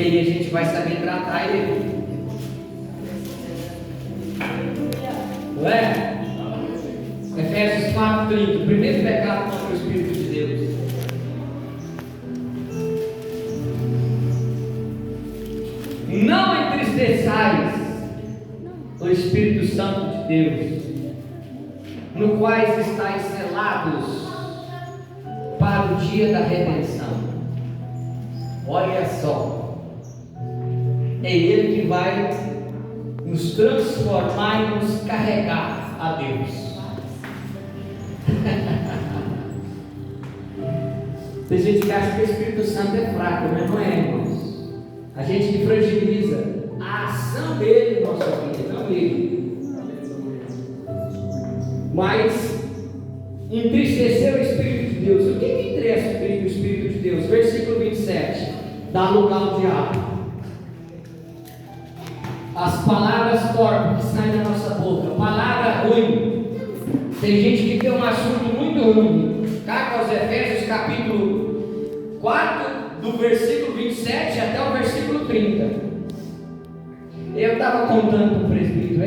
porque aí a gente vai saber tratar ele. Não é? Efésios 4:30, o primeiro pecado contra o Espírito de Deus. Não entristeçais o Espírito Santo de Deus, no quais estáis selados para o dia da redenção. Olha só, é Ele que vai nos transformar e nos carregar a Deus. Tem gente que acha que o Espírito Santo é fraco, mas não é, irmãos. A gente que fragiliza a ação dele em nossa vida, não ele. Mas entristecer o Espírito de Deus. O que interessa o Espírito de Deus? Versículo 27. Dá lugar ao diabo. As palavras torpes que saem da nossa boca, palavra ruim. Tem gente que tem um assunto muito ruim. Carta aos Efésios, capítulo 4, do versículo 27 até o versículo 30. Eu estava contando para o presbítero,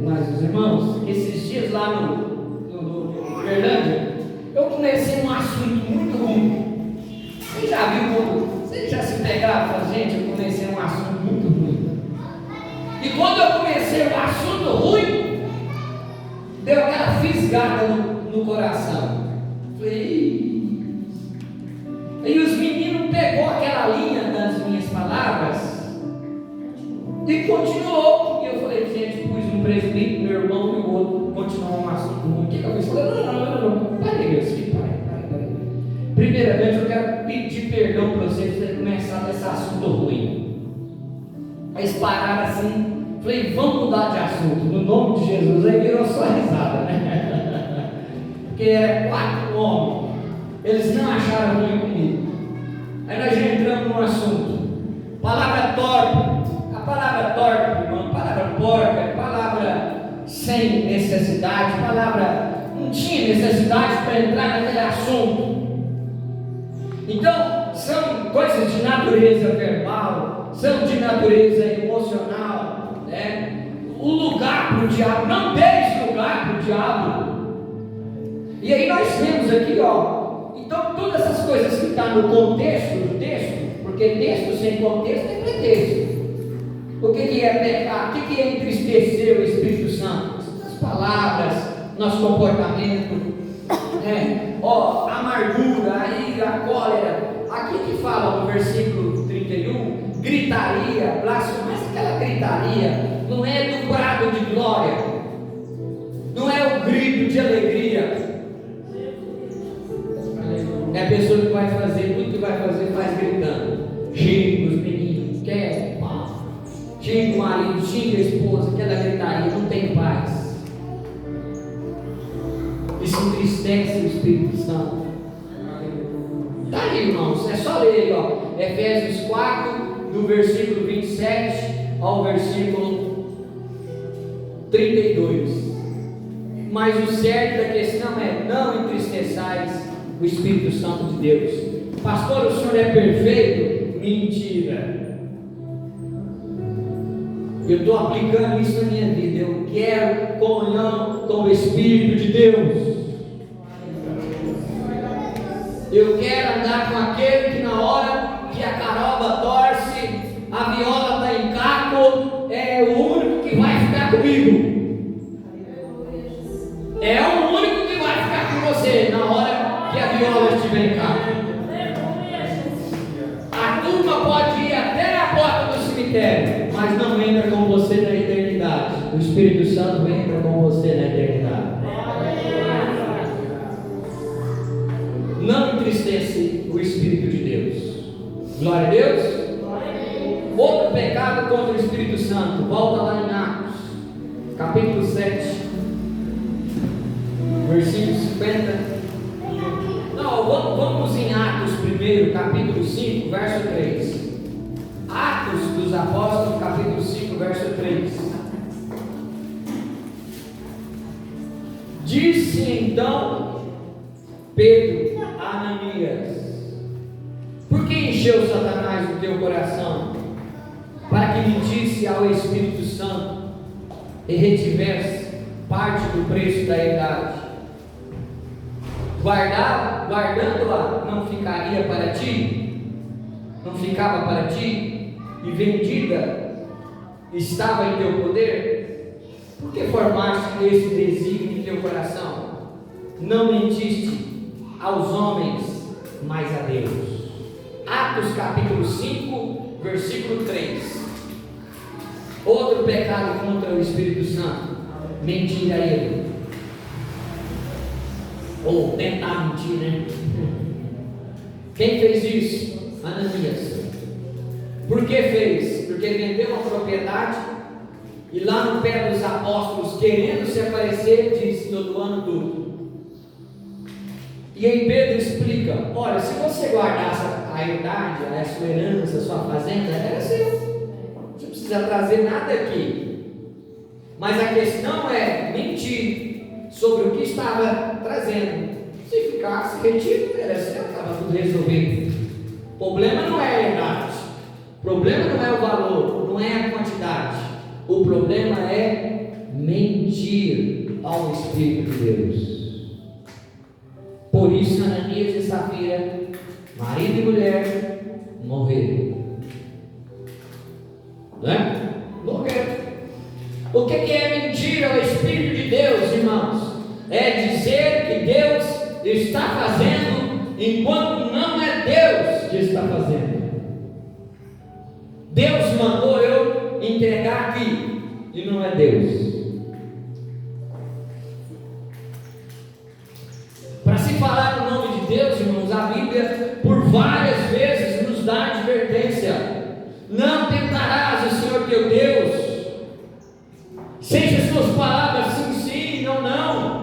mas os irmãos, esses dias lá no Berlândia, eu comecei um assunto muito ruim. Você já viu quando? Você já se pegaram e falou, gente, eu comecei um assunto muito ruim. E quando eu comecei um assunto ruim, deu aquela fisgada no coração. Falei, e os meninos pegou aquela linha das minhas palavras e continuou. E eu falei, gente, pus um presbítero, meu irmão e o outro continuou um assunto ruim. O que eu fiz? Eu falei, não. Parei, meus filhos, parei. Primeiramente, eu quero pedir perdão para vocês por terem começado esse assunto ruim. Aí eles pararam assim, falei, vamos mudar de assunto, no nome de Jesus. Aí virou só risada, né? Porque eram 4 homens, eles não acharam ruim comigo. Aí nós já entramos no assunto. Palavra torpe, a palavra torpe, irmão, palavra porca, palavra sem necessidade, palavra não tinha necessidade para entrar naquele assunto. Então, são coisas de natureza verbal, são de natureza emocional, né? O lugar para o diabo, não deixe lugar para o diabo. E aí nós temos aqui, então todas essas coisas que estão no contexto do texto, porque texto sem contexto é pretexto. O que é pecar? O que é entristecer o Espírito Santo? As palavras, nosso comportamento, amargura, a ira, a cólera. Aqui que fala no versículo 31, gritaria, blasfêmia, mas aquela gritaria não é do brado de glória, não é o grito de alegria. É a pessoa que vai fazer, tudo que vai fazer, faz gritando. Xinga os meninos, quer paz. Xinga o marido, xinga a esposa, aquela gritaria, não tem paz. Isso entristece o Espírito Santo. Está aí, irmãos, é só ler, Efésios 4, do versículo 27 ao versículo 32. Mas o certo da questão é: não entristeçais o Espírito Santo de Deus. Pastor, o senhor é perfeito? Mentira. Eu estou aplicando isso na minha vida. Eu quero comunhão com o Espírito de Deus. Eu quero andar com aquele que na hora que a caroba torce, a viola está em caco, é o único que vai ficar comigo. É o único que vai ficar com você na hora que a viola estiver em caco. A turma pode ir até a porta do cemitério, mas não entra com você na eternidade. O Espírito Santo entra com você na eternidade. Não entristece o Espírito de Deus. Glória a Deus. Outro pecado contra o Espírito Santo, volta lá em Atos, capítulo 7, versículo 50. Não, vamos em Atos primeiro, capítulo 5, verso 3. Atos dos Apóstolos, capítulo 5, verso 3. Disse então Pedro a Ananias: por que encheu Satanás no teu coração para que mentisse ao Espírito Santo e retivesse parte do preço da idade? Guardando-a, não ficaria para ti? Não ficava para ti? E vendida estava em teu poder? Por que formaste esse desígnio em teu coração? Não mentiste aos homens, mas a Deus. Atos capítulo 5, versículo 3. Outro pecado contra o Espírito Santo: mentir a Ele, ou tentar mentir, né? Quem fez isso? Ananias. Por que fez? Porque vendeu uma propriedade e lá no pé dos apóstolos, querendo se aparecer, disse: estou doando tudo. E aí Pedro explica: olha, se você guardasse a herdade, a sua herança, a sua fazenda, era seu, não precisa trazer nada aqui. Mas a questão é mentir sobre o que estava trazendo. Se ficasse retido, era seu, estava tudo resolvido. O problema não é a herdade, o problema não é o valor, não é a quantidade. O problema é mentir ao Espírito de Deus. Por isso Ananias e Safira, marido e mulher, morreram. Né? Morreram. O que é mentir ao Espírito de Deus, irmãos? É dizer que Deus está fazendo enquanto não é Deus que está fazendo. Deus mandou eu entregar aqui e não é Deus. Para se falar no nome de Deus, irmãos, a Bíblia por várias vezes nos dá advertência: não tentarás o Senhor teu Deus. Seja as suas palavras sim, sim, não, não.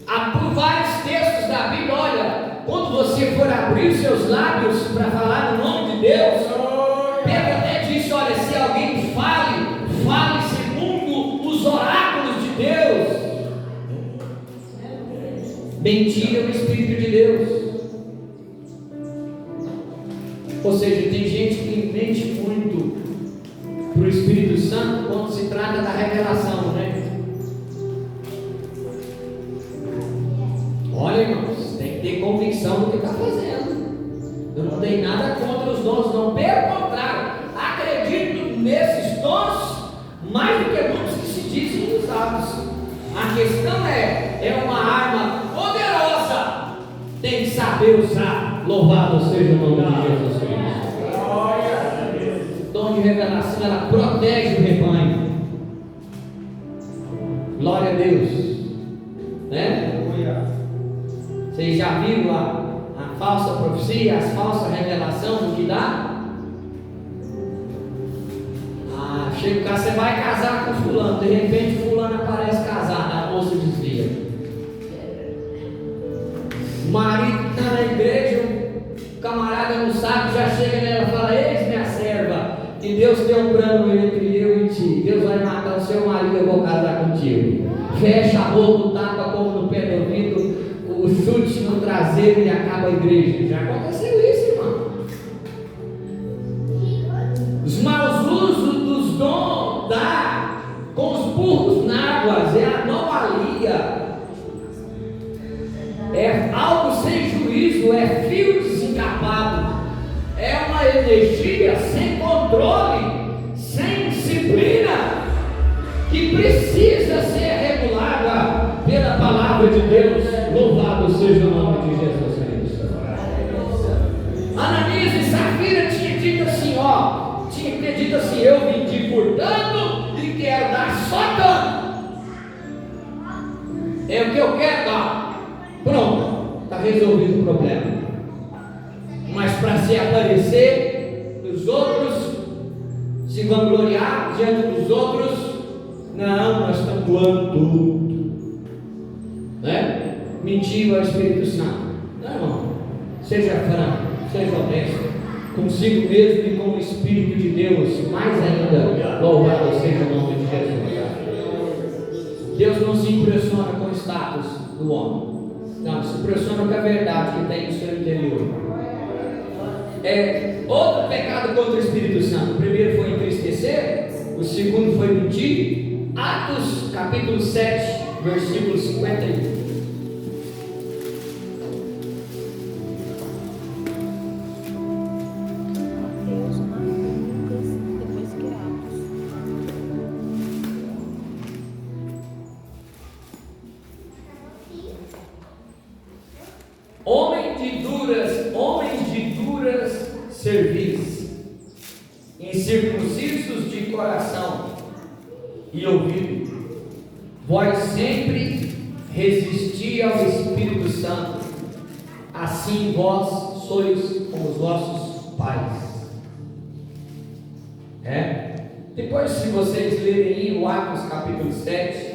Há por vários textos da Bíblia, olha, quando você for abrir os seus lábios para falar no nome de Deus, Pedro até disse: olha, se alguém fale segundo os oráculos de Deus. Mentira é o Espírito de Deus. Ou seja, tem gente que mente muito para o Espírito Santo quando se trata da revelação, né? Olha, irmãos, tem que ter convicção do que está fazendo. Eu não tenho nada contra os dons, não. Pelo contrário, acredito nesses dons mais do que muitos que se dizem usados. A questão é uma arma poderosa, tem que saber usar. Louvado seja o nome de Jesus Cristo. O dom de revelação, ela protege o rebanho. Glória a Deus, né? Vocês já viram a falsa profecia, as falsas revelações, o que dá? Chega o cara, você vai casar com fulano, de repente fulano aparece casado, a moça desvia. O marido está na igreja, o camarada não sabe, já chega nela e fala: eis minha serva, que Deus tem um plano entre eu e ti. Deus vai matar o seu marido, eu vou casar contigo. Fecha a boca, tapa como no pé do ouvido, o chute no traseiro e acaba a igreja. Já aconteceu isso, irmão. Os maus usos dos dons com os burros náguas é anomalia. É algo sem juízo, é fio desencapado, é uma energia sem controle, sem disciplina, que precisa ser regulada pela palavra de Deus. Louvado seja o nome de Jesus Cristo. Ananias e Safira tinha dito assim: eu vendi por tanto e quero dar só tanto. É o que eu quero dar. Pronto, está resolvido o problema. Mas para se aparecer nos outros, se vangloriar diante dos outros, não, nós estamos doando tudo, né? Mentiu ao Espírito Santo. Não, irmão, seja franco, seja honesto consigo mesmo e com o Espírito de Deus. Mais ainda, louvado seja o nome de Jesus. Deus não se impressiona com o status do homem. Não, se impressiona com a verdade que tem no seu interior. Outro pecado contra o Espírito Santo. O primeiro foi entristecer, o segundo foi mentir. Atos capítulo 7, versículo 51. Homens de duras cerviz, incircuncisos de coração e ouvido, vós sempre resisti ao Espírito Santo, assim vós sois como os vossos pais. Depois, se vocês lerem o Atos capítulo 7,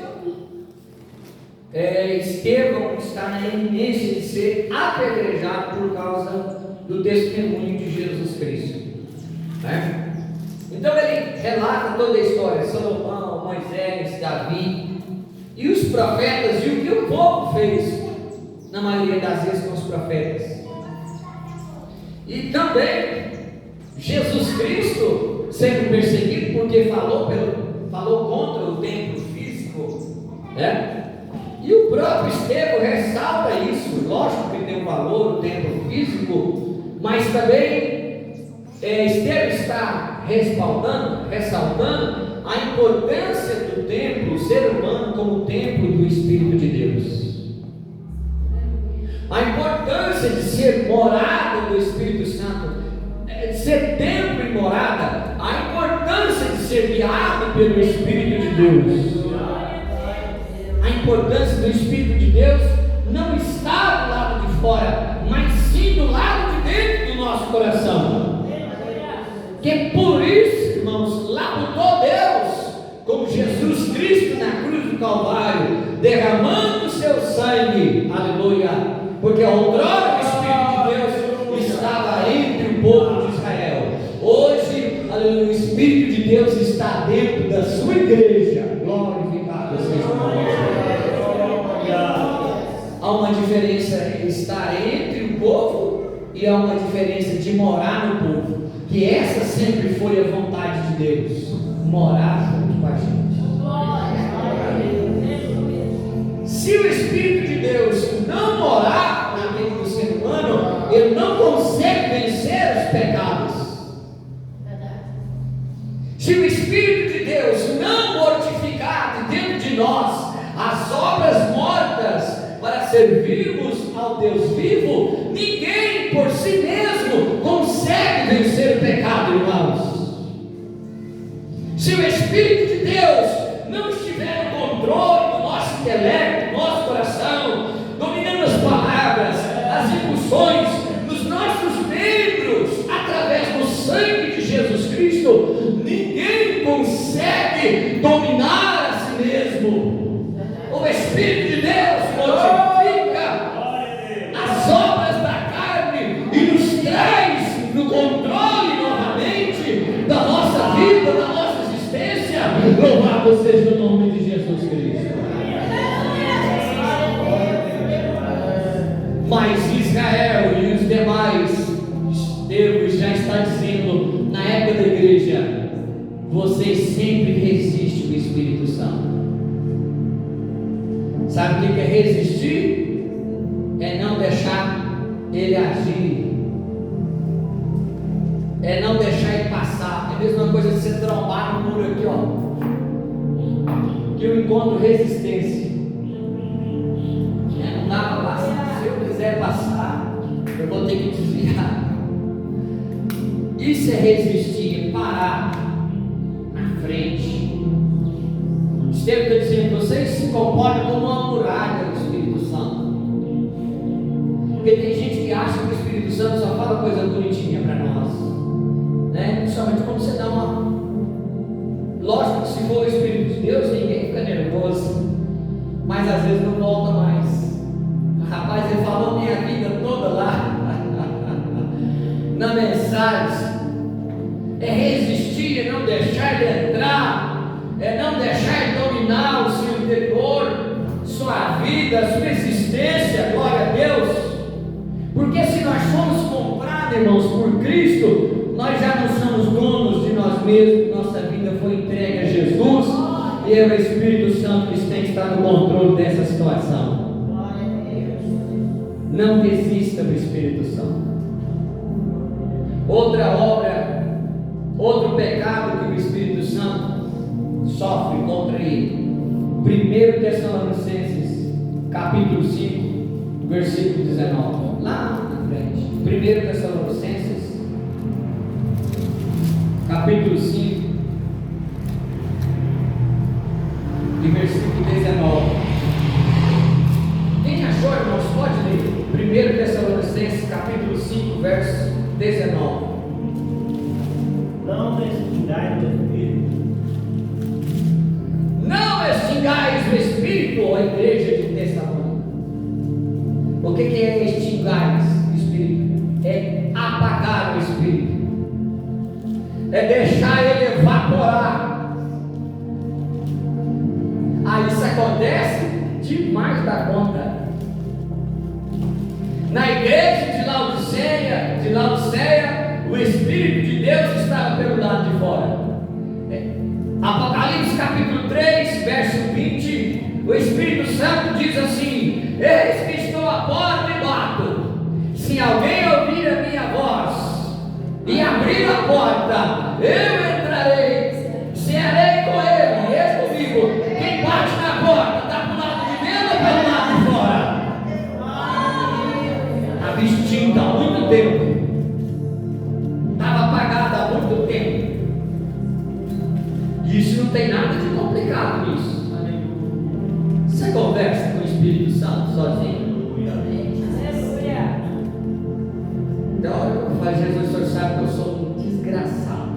Estevão está na iminência de ser apedrejado por causa do testemunho de Jesus Cristo. Então ele relata toda a história: Salomão, Moisés, Davi e os profetas, e o que o povo fez, na maioria das vezes, com os profetas. E também Jesus Cristo sendo perseguido porque falou contra o templo físico, E o próprio Estevão ressalta isso. Lógico que tem um valor o templo físico, mas também Estevão está ressaltando a importância do templo, o ser humano como templo do Espírito de Deus, a importância de ser morada do Espírito Santo, de ser templo e morada, a importância de ser guiado pelo Espírito de Deus. A importância do Espírito de Deus não está do lado de fora, mas sim do lado de dentro do nosso coração. Que por isso, irmãos, labutou Deus, como Jesus Cristo na cruz do Calvário, derramando o seu sangue, aleluia, porque outrora o Espírito de Deus estava entre o povo de Israel. Hoje, aleluia, o Espírito de Deus está dentro da sua igreja. Glorificado seja o nome de Deus. Há uma diferença em estar entre o povo e há uma diferença de morar no povo, que essa sempre foi a vontade de Deus, morar junto com a gente. Se o Espírito de Deus não morar na mente do ser humano, ele não consegue vencer os pecados. Se o Espírito de Deus não mortificar de dentro de nós as obras mortas para servirmos ao Deus vivo, ninguém por si mesmo consegue vencer o pecado, irmãos. Se o Espírito de Deus não estiver no controle do nosso intelecto, do nosso coração, dominando as palavras, as impulsões, nos nossos membros, através do sangue de Jesus Cristo, ninguém consegue dominar a si mesmo. O Espírito de Deus mortifica as obras da carne e nos traz no controle novamente da nossa vida, da nossa existência. Louvado seja o nome de Jesus Cristo. Mas Israel e os demais, Deus já está dizendo na época da igreja: vocês sempre resistem ao Espírito Santo. Sabe o que é resistir? É não deixar ele agir, é não deixar ele passar. É a mesma coisa que você trombar no muro aqui, que eu encontro resistência. Não dá para passar. Se eu quiser passar, eu vou ter que desviar. Isso é resistir, é parar na frente. Estevão está dizendo: vocês se comportam como uma muralha do Espírito Santo. Porque tem gente que acha que o Espírito Santo só fala coisa bonitinha para nós, principalmente quando você dá uma. Lógico que se for o Espírito de Deus, ninguém fica nervoso, mas às vezes não volta mais. Rapaz, ele falou minha vida toda lá na mensagem. É resistir, é não deixar ele entrar, é não deixar ele dominar o seu interior, sua vida, sua existência. Glória resgate, irmãos, por Cristo, nós já não somos donos de nós mesmos, nossa vida foi entregue a Jesus, e é o Espírito Santo que tem que estar no controle dessa situação. Não desista do Espírito Santo. Outra obra, outro pecado que o Espírito Santo sofre contra ele. 1 Tessalonicenses, capítulo 5, versículo 19. Lá na frente. 1 Tessalonicenses, capítulo 5, e versículo 19. Quem achou, irmãos, pode ler. 1 Tessalonicenses, capítulo 5, verso 19. Não extingais o Espírito. Não extingais o Espírito, ó igreja de Tessalônica. O que é extingar o Espírito? É apagar o Espírito, é deixar ele evaporar. Aí isso acontece demais da conta. Na igreja de Laodiceia, o Espírito de Deus estava pelo lado de fora. Apocalipse capítulo 3, verso 20, o Espírito Santo diz assim: eis que estou à porta e bato. Se alguém ouvir a minha voz e abrir a porta, eu entrarei, cearei com ele, e ele comigo. Quem bate na porta está para o lado de dentro ou pelo lado de fora? Estava extinta há muito tempo, estava apagada há muito tempo. E isso não tem nada de complicado nisso. Você conversa com o Espírito Santo sozinho? Tem hora que eu falo: Jesus, o Senhor sabe que eu sou um desgraçado.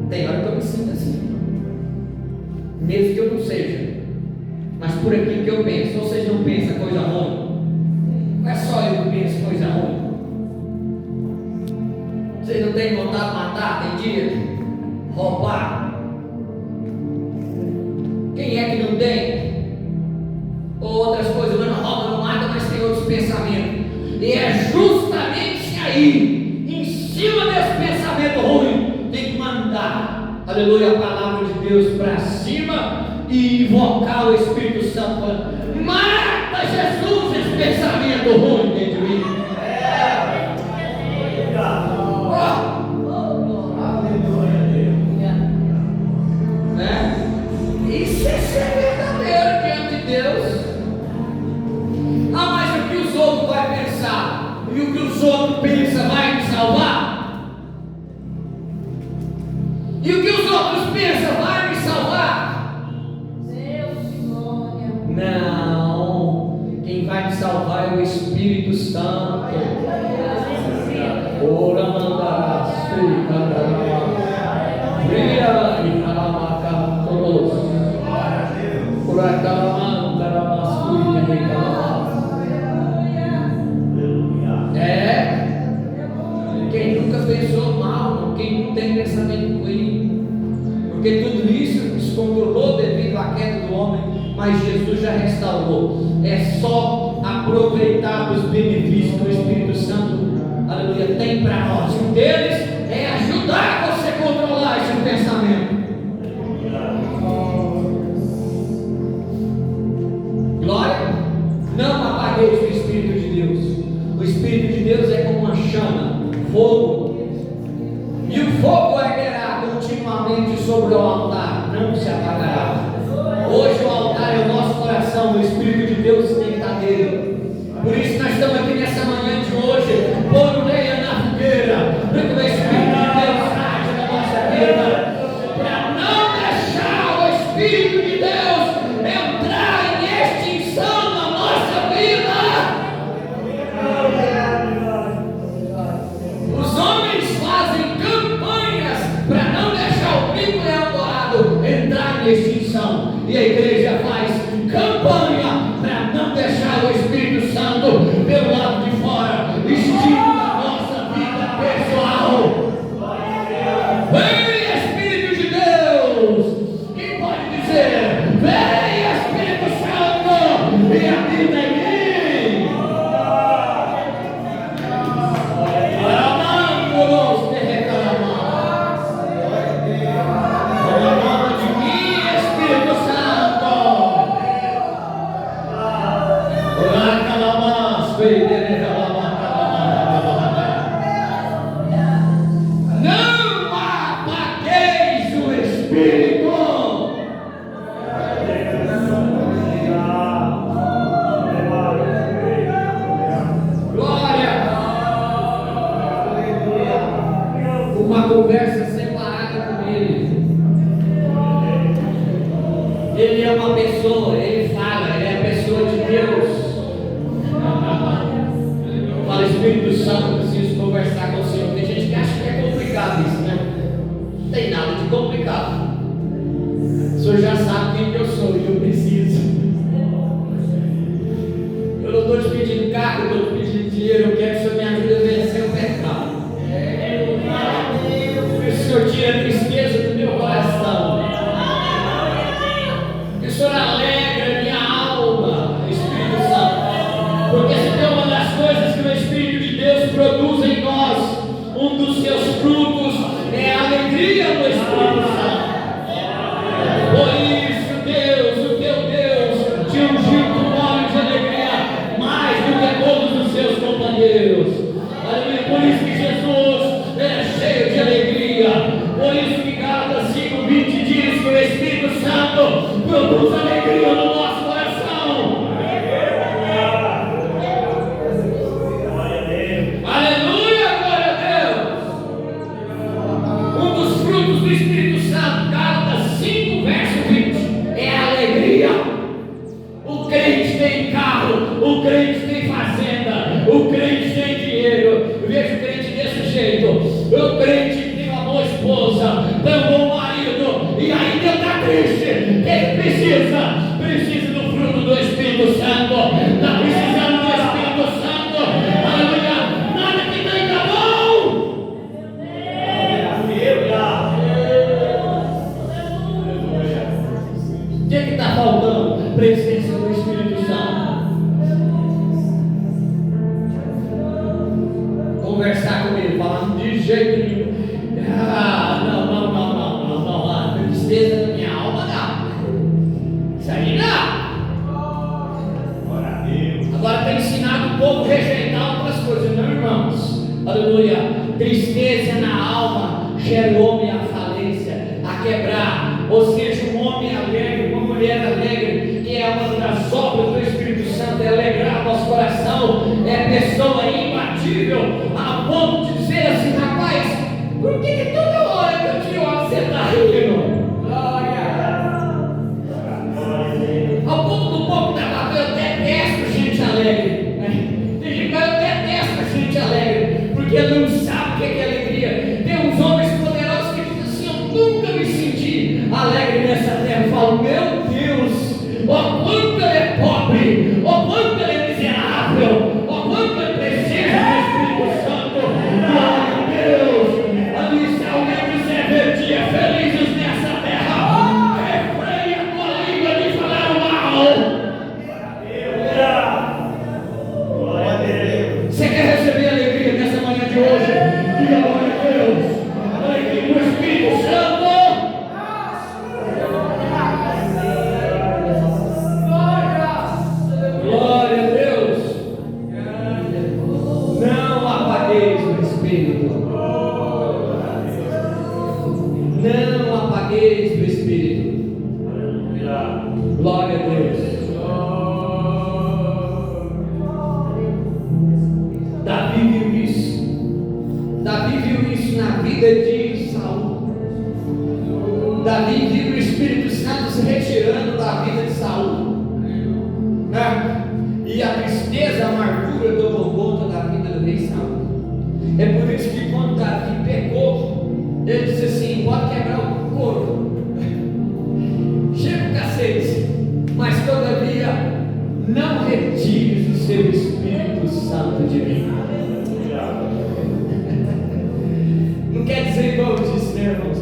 Tem hora que eu me sinto assim, mesmo que eu não seja, mas por aquilo que eu penso. Ou vocês não pensam coisa ruim? Não é só eu que penso coisa ruim. Vocês não têm vontade de matar? Tem dia? Roubar? Quem é que não tem? Ou outras coisas, mas não rouba, não mata, mas tem outros pensamentos. E é justamente aí, em cima desse pensamento ruim, tem que mandar, aleluia, a palavra de Deus para cima e invocar o Espírito Santo. Mata, Jesus, esse pensamento ruim dentro de mim. Isso é ser verdadeiro diante de Deus. Ah, mas o que os outros vão pensar? E o que os outros pensam vai me salvar? E o que os outros pensam vai me salvar? Não. Quem vai me salvar é o Espírito Santo. Ora mandará, sei, cantará. Brilha e calamaca todos. Ora calamão, calamascui, de calamão. Quem nunca pensou mal, quem não tem pensamento ruim, porque tudo isso descontrolou devido à queda do homem, mas Jesus já restaurou. É só aproveitar os benefícios que o Espírito Santo, aleluia, tem para nós. Um deles é ajudar você a controlar esse pensamento. Glória. Não apagueis o Espírito de Deus. O Espírito de Deus é como uma chama, fogo, e o fogo arderá continuamente sobre o altar, não se apagará. Hoje o altar é o nosso coração, o Espírito de Deus tem que estar nele. Por isso nós estamos aqui nessa manhã de hoje, pondo lenha na fogueira, para que o Espírito de Deus age na nossa vida, para não deixar o Espírito de Deus entrar em extinção na nossa vida. Os homens fazem campanhas para não deixar o bico leão dourado entrar em extinção, e a igreja faz campanha para não deixar o Espírito Santo pelo lado de fora, extinto na nossa vida pessoal. Vem, Espírito de Deus! Quem pode dizer: vem, Espírito Santo, e habita em mim? Não apagueis o Espírito. Glória. Uma conversa separada com Ele. Ele é uma pessoa, Ele fala, Ele é a pessoa de Deus. Fala, Espírito Santo, eu preciso conversar com o Senhor. Tem gente que acha que é complicado isso, né? Não tem nada de complicado. O Senhor já sabe quem que eu sou e eu preciso. Eu não estou te pedindo cargo, eu estou te pedindo dinheiro. Eu quero que o Senhor me ajude a vencer o pecado. Que o Senhor tire a tristeza do meu coração. Que o Senhor alegra minha alma, Espírito Santo. Porque se tem uma das coisas que o Espírito de Deus produz em nós, um dos seus frutos é a alegria do Espírito Santo. Por isso, Deus, o teu Deus, te ungiu com óleo de alegria mais do que todos os seus companheiros. Aleluia. Por isso que Jesus é cheio de alegria. Por isso que Gálatas 5:20 diz que o Espírito Santo produz alegria no nosso coração. Aleluia, glória a Deus. Um dos frutos do Espírito Santo, Gálatas 5, verso 20, é a alegria. O crente tem carro, o crente tem fazenda, o crente tem dinheiro. Eu vejo o crente desse jeito. O crente tem uma boa esposa, tem um bom marido, e ainda está triste. Ele precisa do fruto do Espírito Santo. Está precisando do Espírito Santo. Aleluia. Nada que tem tá bom. O que está faltando? Presença do Espírito Santo. Conversar com ele, falar de jeito nenhum. Não. A tristeza da minha alma não. Isso aí não. Agora tem ensinado o povo a rejeitar outras coisas, não, irmãos? Aleluia. Tristeza na alma gera o homem à falência, a quebrar. Ou seja, um homem alegre, uma mulher alegre, que é uma das obras do Espírito Santo, é alegrar nosso coração, é pessoa imbatível, a ponto de dizer assim: rapaz, por que toda hora que eu te olho você está rindo? Ao ponto do povo da Bíblia, eu detesto gente alegre. Tem gente que eu detesto gente alegre, porque não sabe o que é alegria. Tem uns homens poderosos que dizem assim: eu nunca me senti alegre nessa terra. Eu falo: meu Deus, ó quanto ele é pobre, ó quanto ele é miserável, ó quanto ele precisa do Espírito Santo. Glória a Deus. Ali se alguém quiser ver dias felizes nessa terra, refreie a tua língua de falar mal. Você quer receber alegria nessa manhã de hoje? Diga glória a Deus. Alegria do Espírito Santo. Glória a Deus. Não apagueis o Espírito. Não apagueis o Espírito. Glória a Deus. Davi viu isso. Davi viu isso na vida de Saul. Davi viu o Espírito Santo se retirando da vida de Saul. E a tristeza, a amargura tomou conta da vida do rei Saul. É por isso que quando Davi pecou, ele disse assim: pode quebrar o couro, chega o cacete, mas todavia não retires o seu Espírito Santo de mim. Não quer dizer igual eu disse, né, irmãos?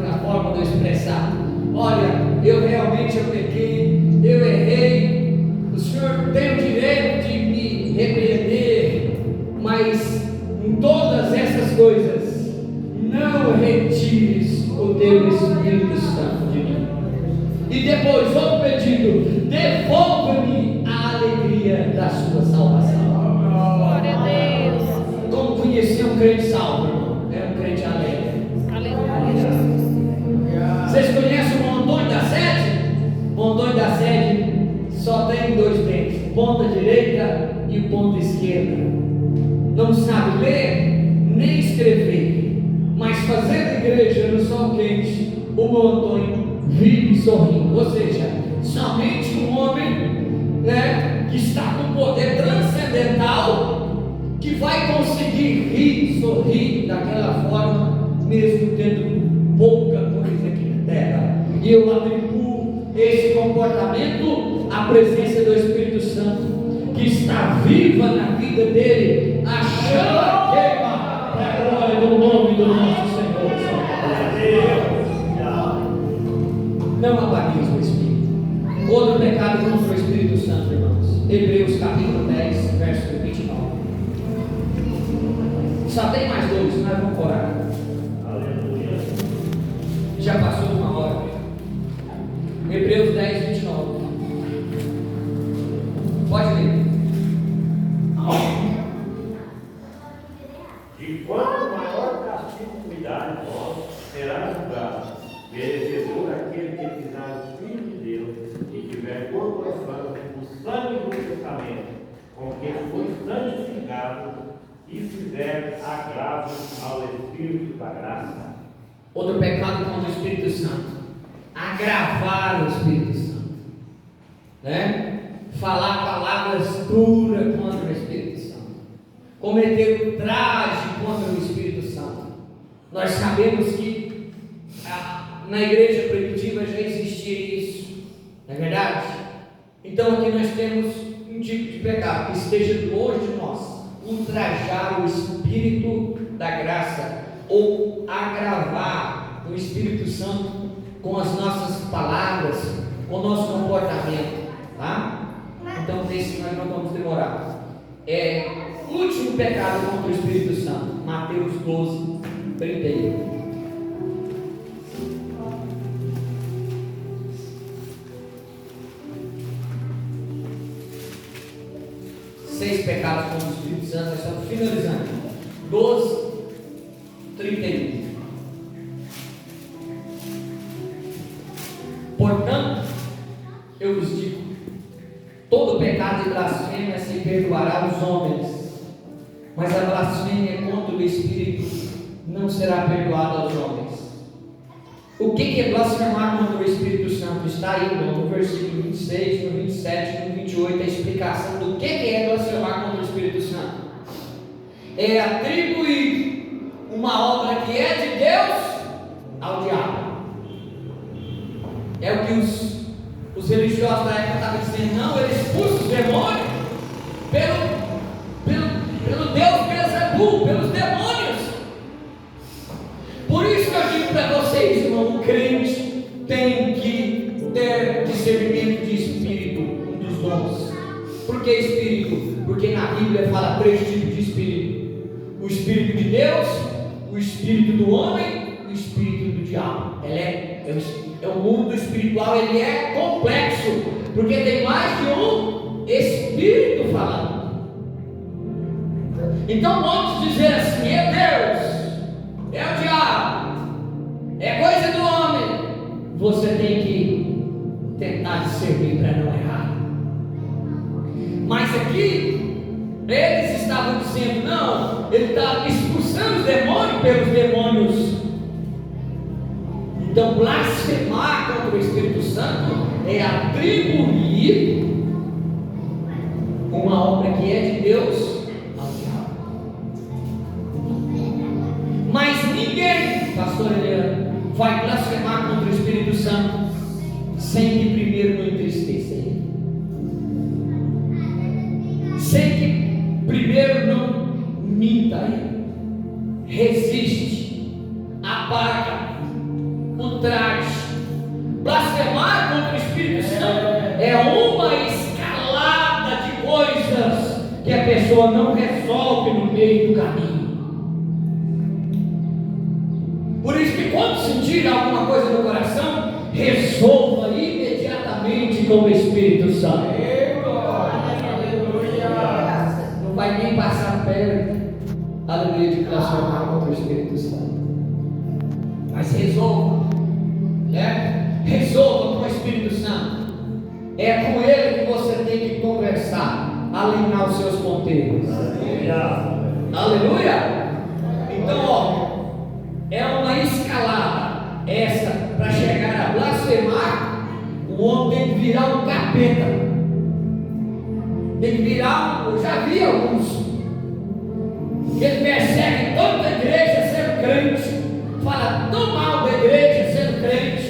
A forma de eu expressar. Olha, eu realmente pequei, eu errei. O Senhor tem o direito de me repreender, mas em todas essas coisas, não retires o teu Espírito Santo de mim. E depois, outro pedido: devolva-me a alegria da sua salvação. ponta direita e ponta esquerda. Não sabe ler nem escrever, mas fazer igreja no sol quente, o bom Antônio vive sorrindo. Ou seja, somente um homem, que está com poder transcendental, que vai conseguir rir, sorrir daquela forma, mesmo tendo pouca coisa aqui na terra. E eu atribuo esse comportamento à presença do Espírito Santo, que está viva na vida dele. A chama queima para a glória do nome do nosso Senhor. Não apagueis o Espírito. Outro pecado contra o Espírito Santo, irmãos. Hebreus capítulo 10, verso 29. Só tem mais dois, nós vamos orar. Aleluia. Já passou uma hora. Hebreus 10, 29. Pode ler. De quanto maior castigo cuidar de vós, será julgado, merecedor aquele que pisar o Filho de Deus e tiver corporação o sangue do testamento, com que foi santificado e fizer agravo ao Espírito da graça. Outro pecado contra o Espírito Santo: agravar o Espírito Santo, falar palavras duras contra o Espírito Santo, cometer ultraje contra o Espírito Santo. Nós sabemos que na igreja primitiva já existia isso, não é verdade? Então aqui nós temos um tipo de pecado que esteja longe de nós: ultrajar o Espírito da graça, ou agravar o Espírito Santo com as nossas palavras, com o nosso comportamento, tá? Então desse nós não vamos demorar. O último pecado contra o Espírito Santo, Mateus 12, 31. Seis pecados contra o Espírito Santo, nós estamos finalizando. 12, 31. Portanto, eu vos digo: todo pecado e blasfêmia se perdoará aos homens, mas a blasfêmia contra o Espírito não será perdoada aos homens. O que é blasfemar contra o Espírito Santo? Está aí no versículo 26, no 27, no 28, a explicação do que é blasfemar contra o Espírito Santo. É atribuir uma obra que é de Deus ao diabo. É o que os religiosos da época estavam dizendo: não, ele expulsa os demônios pelo Deus Beelzebul, pelos demônios. Por isso que eu digo para vocês, irmão, o crente tem que ter discernimento de espírito, um dos dons. Por que espírito? Porque na Bíblia fala três tipos de espírito: o espírito de Deus, o espírito do homem e o espírito do diabo. O mundo espiritual, ele é complexo, porque tem mais de um espírito falando. Então vamos dizer assim: é Deus, é o diabo, é coisa do homem. Você tem que tentar discernir para não errar. Mas aqui eles estavam dizendo: não, ele está expulsando os demônios pelos demônios. Então, blasfemar contra o Espírito Santo é atribuir uma obra que é de Deus ao diabo. Mas ninguém, pastor Eliane, vai blasfemar contra o Espírito Santo sem que primeiro não entristeça ele, sem que primeiro não minta ele, resiste, apaga, ultraje. Blasfemar contra o Espírito Santo é uma escalada de coisas que a pessoa não resolve no meio do caminho. Por isso que quando sentir alguma coisa no coração, resolva imediatamente com o Espírito Santo. Não vai nem passar perto, aleluia, de blasfemar contra o Espírito Santo. Mas resolva, resolva com o Espírito Santo. É com ele que você tem que conversar. alinhar os seus ponteiros. Aleluia! Então, ó, é uma escalada essa para chegar a blasfemar. O homem tem que virar um capeta, tem que virar. Eu já vi alguns que ele persegue toda a igreja sendo crente, fala tão mal da igreja sendo crente,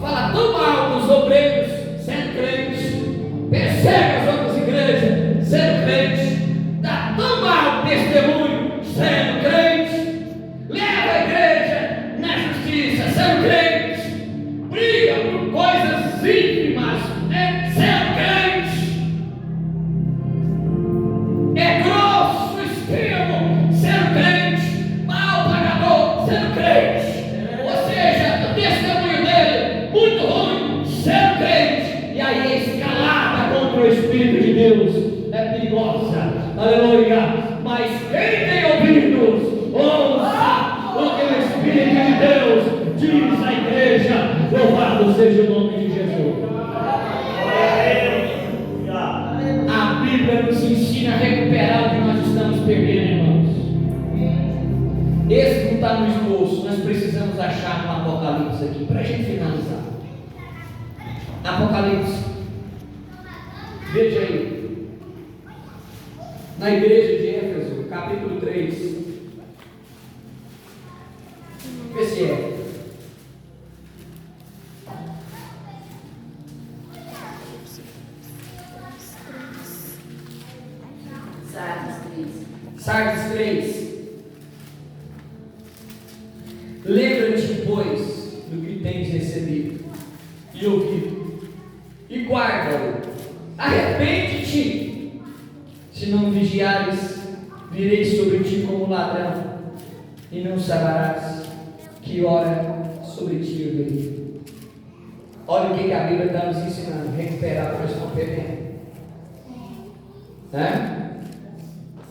fala tão mal dos obreiros sendo crente, persegue as outras igrejas sendo crente, dá tão mal testemunho sendo crente, leva a igreja na justiça sendo crente, briga por coisas ínfimas sendo crente, é grosso no extremo sendo crente, mal pagador sendo crente, ou seja, o testemunho dele muito ruim sendo crente, e aí a escalada contra o Espírito de Deus é perigosa. Aleluia! Mas quem tem ouvidos, ouça o que o Espírito de Deus diz à igreja. Louvado seja o nome de Jesus. A Bíblia nos ensina a recuperar o que nós estamos perdendo, irmãos. Esse não está no esboço, nós precisamos achar no Apocalipse aqui, para a gente finalizar. Apocalipse, veja aí. Na igreja de Éfeso, capítulo 3, vê se é. Sardes 3. Lembra-te, pois, do que tens recebido e ouvido, e guarda-o. Arrepende-te. Se não vigiares, virei sobre ti como ladrão, e não saberás que hora sobre ti eu virei. Olha o que a Bíblia está nos ensinando: recuperar o que nós estamos perdendo. Né?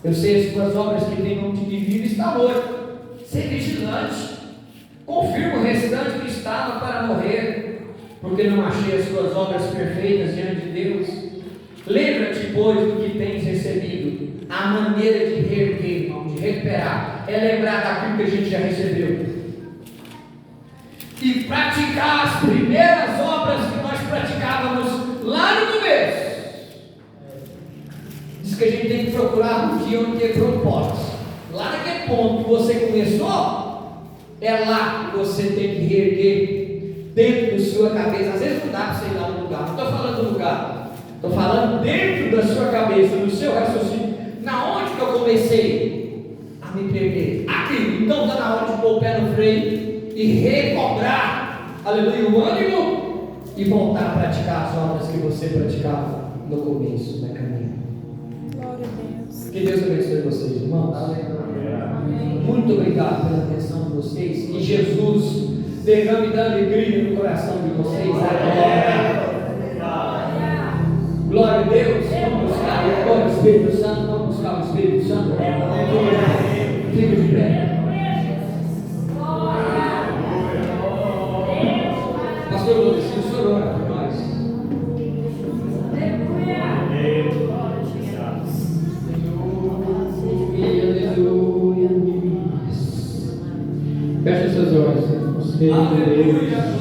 Eu sei as tuas obras que têm nome de vida está morto. Ser vigilante. Confirma o restante que estava para morrer, porque não achei as tuas obras perfeitas diante de Deus. Lembra-te, pois, do que tens recebido. A maneira de reerguer, irmão, de recuperar, é lembrar daquilo que a gente já recebeu. E praticar as primeiras obras que nós praticávamos lá no começo. Diz que a gente tem que procurar um dia onde tem propósito. Lá naquele ponto que você começou, é lá que você tem que reerguer dentro da sua cabeça. Às vezes não dá para você ir lá no lugar, não estou falando do lugar, estou falando dentro da sua cabeça, no seu raciocínio. Na onde que eu comecei a me perder? Aqui. Então está na hora de pôr o pé no freio e recobrar, aleluia, o ânimo e voltar a praticar as obras que você praticava no começo da caminhada. Glória a Deus. Que Deus abençoe vocês, irmãos. Muito obrigado pela atenção de vocês. Que Jesus derrame da alegria no coração de vocês agora. Glória a Deus. Vamos buscar agora o Espírito Santo. Vamos buscar o Espírito Santo. Fica de pé. Pastor Lucas, o senhor ora por nós. Aleluia. Feche seus olhos. Aleluia.